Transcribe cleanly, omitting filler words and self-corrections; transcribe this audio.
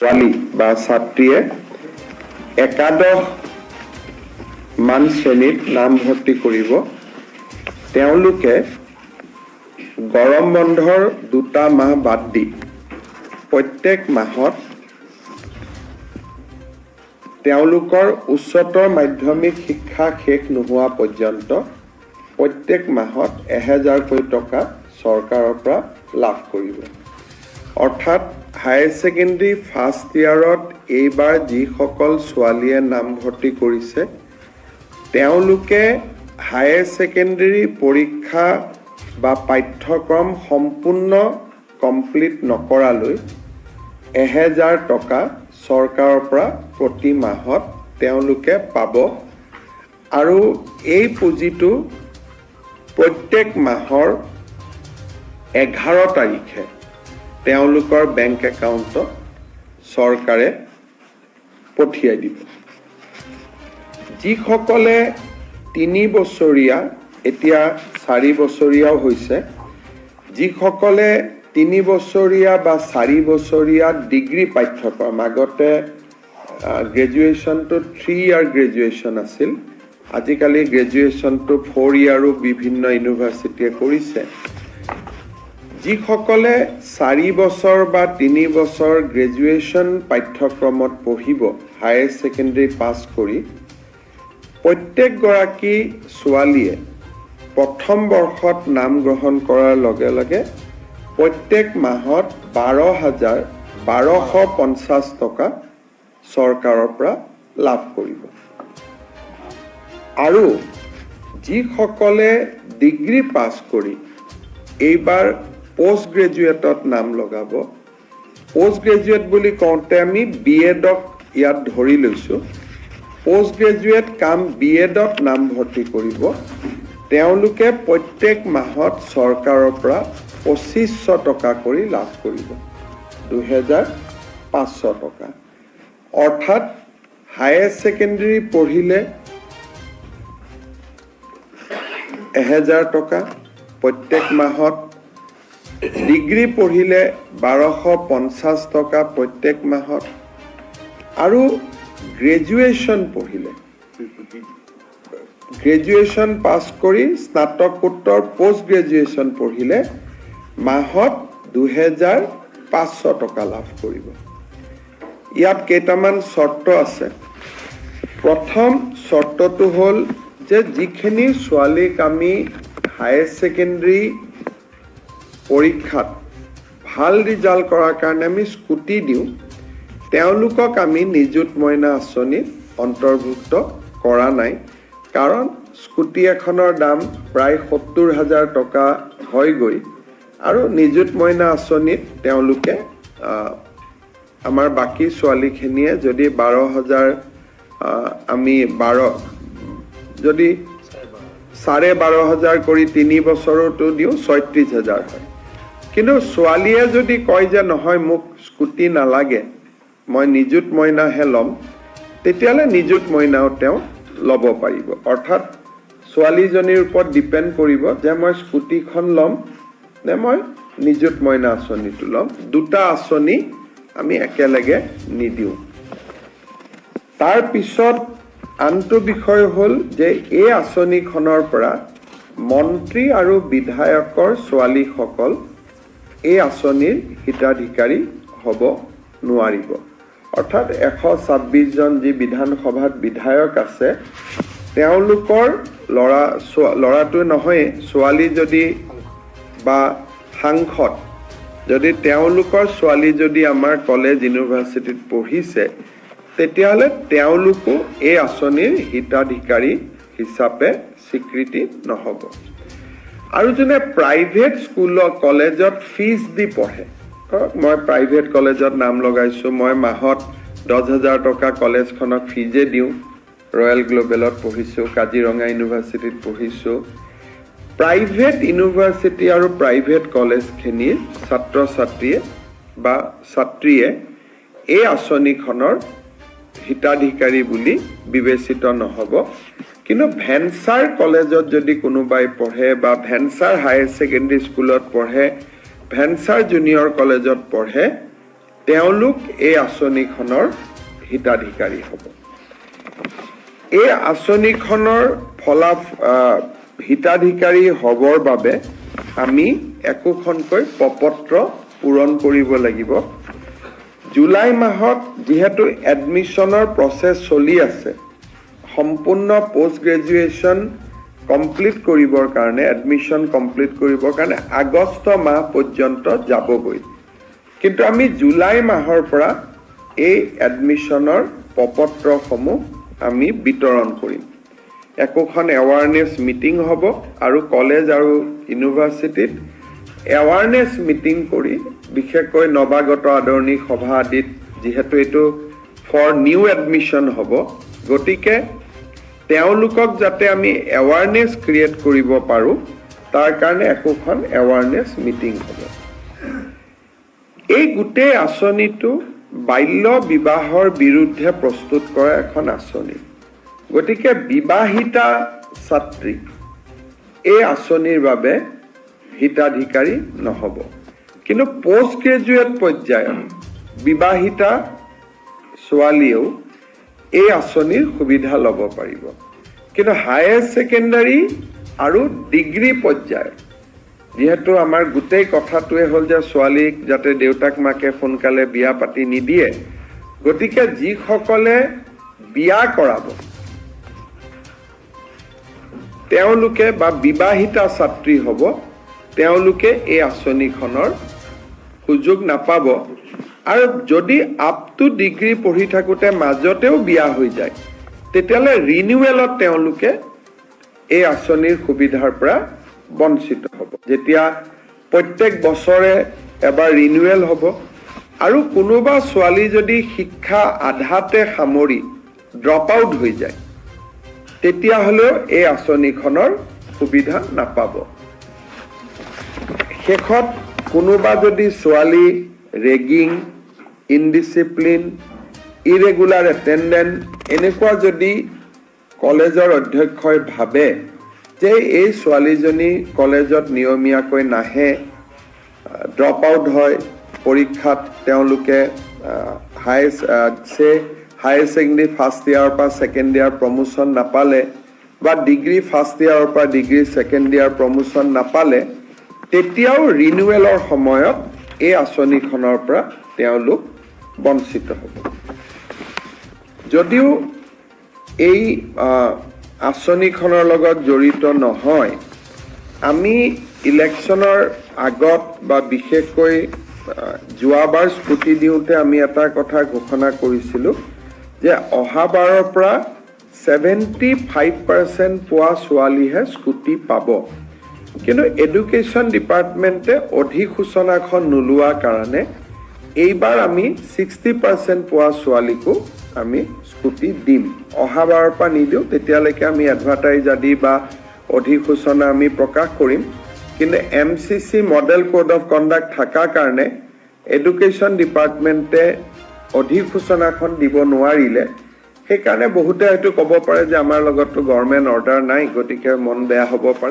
ছোৱালী বা ছাত্ৰীয়ে একাদশ মান শ্ৰেণীত নামভৰ্তি কৰিব। তেওঁলোকে গৰম বন্ধৰ 2টা মাহ বাদ দি প্ৰত্যেক মাহত তেওঁলোকৰ উচ্চতৰ মাধ্যমিক শিক্ষা শেষ নোহোৱা পৰ্যন্ত প্ৰত্যেক মাহত 1000কৈ টকা চৰকাৰৰ পৰা লাভ কৰিব। অৰ্থাৎ হায়াৰ ছেকেণ্ডেৰী ফাৰ্ষ্ট ইয়াৰত এইবাৰ যিসকল ছোৱালীয়ে নামভৰ্তি কৰিছে তেওঁলোকে হায়াৰ ছেকেণ্ডেৰী পৰীক্ষা বা পাঠ্যক্ৰম সম্পূৰ্ণ কমপ্লিট নকৰালৈ 1000 টকা চৰকাৰৰ পৰা প্ৰতি মাহত তেওঁলোকে পাব আৰু এই পুঁজিটো প্ৰত্যেক মাহৰ 11 তাৰিখে তেওঁলোকৰ বেংক একাউণ্টত চৰকাৰে পঠিয়াই দিব। যিসকলে 3 বছৰীয়া এতিয়া 4 বছৰীয়াও হৈছে, যিসকলে 3 বছৰীয়া বা 4 বছৰীয়া ডিগ্ৰী পাঠ্যক্ৰম, আগতে গ্ৰেজুৱেশ্যনটো 3 ইয়াৰ গ্ৰেজুৱেশ্যন আছিল, আজিকালি গ্ৰেজুৱেশ্যনটো 4 ইয়াৰো বিভিন্ন ইউনিভাৰ্চিটিয়ে কৰিছে। যিসকলে 4 বছৰ বা 3 বছৰ গ্ৰেজুৱেশ্যন পাঠ্যক্ৰমত পঢ়িব হায়াৰ ছেকেণ্ডেৰী পাছ কৰি, প্ৰত্যেকগৰাকী ছোৱালীয়ে প্ৰথম বৰ্ষত নাম গ্ৰহণ কৰাৰ লগে লগে প্ৰত্যেক মাহত 12,1250 টকা চৰকাৰৰ পৰা লাভ কৰিব। আৰু যিসকলে ডিগ্ৰী পাছ কৰি এইবাৰ পোষ্ট গ্ৰেজুৱেটত নাম লগাব, পোষ্ট গ্ৰেজুৱেট বুলি কওঁতে আমি BEdক ইয়াত ধৰি লৈছোঁ, পোষ্ট গ্ৰেজুৱেট কাম BEdত নামভৰ্তি কৰিব, তেওঁলোকে প্ৰত্যেক মাহত চৰকাৰৰ পৰা 2500 টকা কৰি লাভ কৰিব, 2500 টকা। অৰ্থাৎ হায়াৰ ছেকেণ্ডেৰী পঢ়িলে 1000 টকা প্ৰত্যেক মাহত, ডিগ্ৰী পঢ়িলে 1250 টকা প্ৰত্যেক মাহত, আৰু গ্ৰেজুৱেশ্যন পঢ়িলে, গ্ৰেজুৱেশ্যন পাছ কৰি স্নাতকোত্তৰ পোষ্ট গ্ৰেজুৱেশ্যন পঢ়িলে মাহত 2500 টকা লাভ কৰিব। ইয়াত কেইটামান চৰ্ত আছে। প্ৰথম চৰ্তটো হ'ল যে যিখিনি ছোৱালীক আমি হায়াৰ ছেকেণ্ডেৰী পৰীক্ষাত ভাল ৰিজাল্ট কৰাৰ কাৰণে আমি স্কুটি দিওঁ, তেওঁলোকক আমি নিযুত মইনা আঁচনিত অন্তৰ্ভুক্ত কৰা নাই। কাৰণ স্কুটি এখনৰ দাম প্ৰায় 70,000 টকা হয়গৈ আৰু নিযুত মইনা আঁচনিত তেওঁলোকে আমাৰ বাকী ছোৱালীখিনিয়ে যদি 12,000 আমি যদি 12,500 কৰি 3 বছৰতো দিওঁ 36,000 হয়। কিন্তু ছোৱালীয়ে যদি কয় যে নহয় মোক স্কুটি নালাগে, মই নিযুত মইনাহে ল'ম, তেতিয়াহ'লে নিযুত মইনাও তেওঁ ল'ব পাৰিব। অৰ্থাৎ ছোৱালীজনীৰ ওপৰত ডিপেণ্ড কৰিব যে মই স্কুটিখন ল'ম নে মই নিযুত মইনা আঁচনিটো ল'ম। 2টা আঁচনি আমি একেলগে নিদিওঁ। তাৰপিছত আনটো বিষয় হ'ল যে এই আঁচনিখনৰ পৰা মন্ত্ৰী আৰু বিধায়কৰ ছোৱালীসকল এই আঁচনিৰ হিতাধিকাৰী হ'ব নোৱাৰিব। অৰ্থাৎ 126জন যি বিধানসভাত বিধায়ক আছে তেওঁলোকৰ ল'ৰাটো নহয়, ছোৱালী যদি বা সাংসদ যদি তেওঁলোকৰ ছোৱালী যদি আমাৰ কলেজ ইউনিভাৰ্চিটিত পঢ়িছে, তেতিয়াহ'লে তেওঁলোকো এই আঁচনিৰ হিতাধিকাৰী হিচাপে স্বীকৃতি নহ'ব। আৰু যোনে প্ৰাইভেট স্কুলত কলেজত ফিজ দি পঢ়ে, মই প্ৰাইভেট কলেজত নাম লগাইছোঁ, মই মাহত 10,000 টকা কলেজখনক ফিজে দিওঁ, ৰয়েল গ্ল'বেলত পঢ়িছোঁ, কাজিৰঙা ইউনিভাৰ্চিটিত পঢ়িছোঁ। প্ৰাইভেট ইউনিভাৰ্চিটি আৰু প্ৰাইভেট কলেজখিনিৰ ছাত্ৰ ছাত্ৰীয়ে বা ছাত্ৰীয়ে এই আঁচনিখনৰ হিতাধিকাৰী বুলি বিবেচিত নহ'ব। কিন্তু ভেঞ্চাৰ কলেজত যদি কোনোবাই পঢ়ে বা ভেঞ্চাৰ হায়াৰ ছেকেণ্ডেৰী স্কুলত পঢ়ে, ভেঞ্চাৰ জুনিয়ৰ কলেজত পঢ়ে, তেওঁলোক এই আঁচনিখনৰ হিতাধিকাৰী হ'ব। এই আঁচনিখনৰ হিতাধিকাৰী হ'বৰ বাবে আমি একোখনকৈ প্ৰপত্ৰ পূৰণ কৰিব লাগিব। জুলাই মাহত যিহেতু এডমিশ্যনৰ প্ৰচেছ চলি আছে, সম্পূৰ্ণ পোষ্ট গ্ৰেজুৱেশ্যন কমপ্লিট কৰিবৰ কাৰণে, এডমিশ্যন কমপ্লিট কৰিবৰ কাৰণে আগষ্ট মাহ পৰ্যন্ত যাবগৈ। কিন্তু আমি জুলাই মাহৰ পৰা এই এডমিশ্যনৰ প্ৰপত্ৰসমূহ আমি বিতৰণ কৰিম। একোখন এৱাৰনেছ মিটিং হ'ব আৰু কলেজ আৰু ইউনিভাৰ্চিটিত এৱাৰনেছ মিটিং কৰি, বিশেষকৈ নৱাগত আদৰণি সভা আদিত, যিহেতু এইটো ফৰ নিউ এডমিশ্যন হ'ব, গতিকে তেওঁলোকক যাতে আমি এৱাৰনেছ ক্ৰিয়েট কৰিব পাৰোঁ, তাৰ কাৰণে একোখন এৱাৰনেছ মিটিং হ'ব। এই গোটেই আঁচনিটো বাল্য বিবাহৰ বিৰুদ্ধে প্ৰস্তুত কৰা এখন আঁচনি। গতিকে বিবাহিতা ছাত্ৰী এই আঁচনিৰ বাবে হিতাধিকাৰী নহ'ব। কিন্তু পোষ্ট গ্ৰেজুৱেট পৰ্যায়ত বিবাহিতা ছোৱালীয়েও এই আঁচনিৰ সুবিধা ল'ব পাৰিব। কিন্তু হায়াৰ ছেকেণ্ডাৰী আৰু ডিগ্ৰী পৰ্যায়ত, যিহেতু আমাৰ গোটেই কথাটোৱে হ'ল যে ছোৱালীক যাতে দেউতাক মাকে সোনকালে বিয়া পাতি নিদিয়ে, গতিকে যিসকলে বিয়া কৰাব তেওঁলোকে বা বিবাহিতা ছাত্ৰী হ'ব, তেওঁলোকে এই আঁচনিখনৰ সুযোগ নাপাব। আৰু যদি আপ টু ডিগ্ৰী পঢ়ি থাকোঁতে মাজতেও বিয়া হৈ যায়, তেতিয়াহ'লে ৰিনিউৱেলত তেওঁলোকে এই আঁচনিৰ সুবিধাৰ পৰা বঞ্চিত হ'ব। যেতিয়া প্ৰত্যেক বছৰে এবাৰ ৰিনিউৱেল হ'ব, আৰু কোনোবা ছোৱালী যদি শিক্ষা আধাতে সামৰি ড্ৰপ আউট হৈ যায়, তেতিয়াহ'লেও এই আঁচনিখনৰ সুবিধা নাপাব। শেষত কোনোবা যদি ছোৱালী ৰেগিং, ইনডিচিপ্লিন, ইৰেগুলাৰ এটেণ্ডেন্ট এনেকুৱা যদি কলেজৰ অধ্যক্ষই ভাবে যে এই ছোৱালীজনী কলেজত নিয়মীয়াকৈ নাহে, ড্ৰপ আউট হয়, পৰীক্ষাত তেওঁলোকে হায়াৰ ছেকেণ্ডেৰী ফাৰ্ষ্ট ইয়াৰৰ পৰা ছেকেণ্ড ইয়াৰ প্ৰমোশ্যন নাপালে, বা ডিগ্ৰী ফাৰ্ষ্ট ইয়াৰৰ পৰা ডিগ্ৰী ছেকেণ্ড ইয়াৰ প্ৰমোশ্যন নাপালে, তেতিয়াও ৰিনিউৱেলৰ সময়ত এই আঁচনিখনৰ পৰা তেওঁলোক বঞ্চিত হ'ব। যদিও এই আঁচনিখনৰ লগত জড়িত নহয়, আমি ইলেকশ্যনৰ আগত বা বিশেষকৈ যোৱাবাৰ স্কুটি দিওঁতে আমি এটা কথা ঘোষণা কৰিছিলোঁ যে অহাবাৰৰ পৰা 75% পোৱা ছোৱালীহে স্কুটি পাব। কিন্তু এডুকেশ্যন ডিপাৰ্টমেণ্টে অধিসূচনাখন নোলোৱাৰ কাৰণে এইবাৰ আমি 60% পোৱা ছোৱালীকো আমি স্কুটি দিম। অহাবাৰৰ পৰা নিদিওঁ, তেতিয়ালৈকে আমি এডভাৰটাইজ আদি বা অধিসূচনা আমি প্ৰকাশ কৰিম। কিন্তু MCC model code of conduct থকাৰ কাৰণে এডুকেশ্যন ডিপাৰ্টমেণ্টে অধিসূচনাখন দিব নোৱাৰিলে। সেইকাৰণে বহুতে হয়তো ক'ব পাৰে যে আমাৰ লগততো গভৰ্ণমেণ্ট অৰ্ডাৰ নাই, গতিকে মন বেয়া হ'ব পাৰে।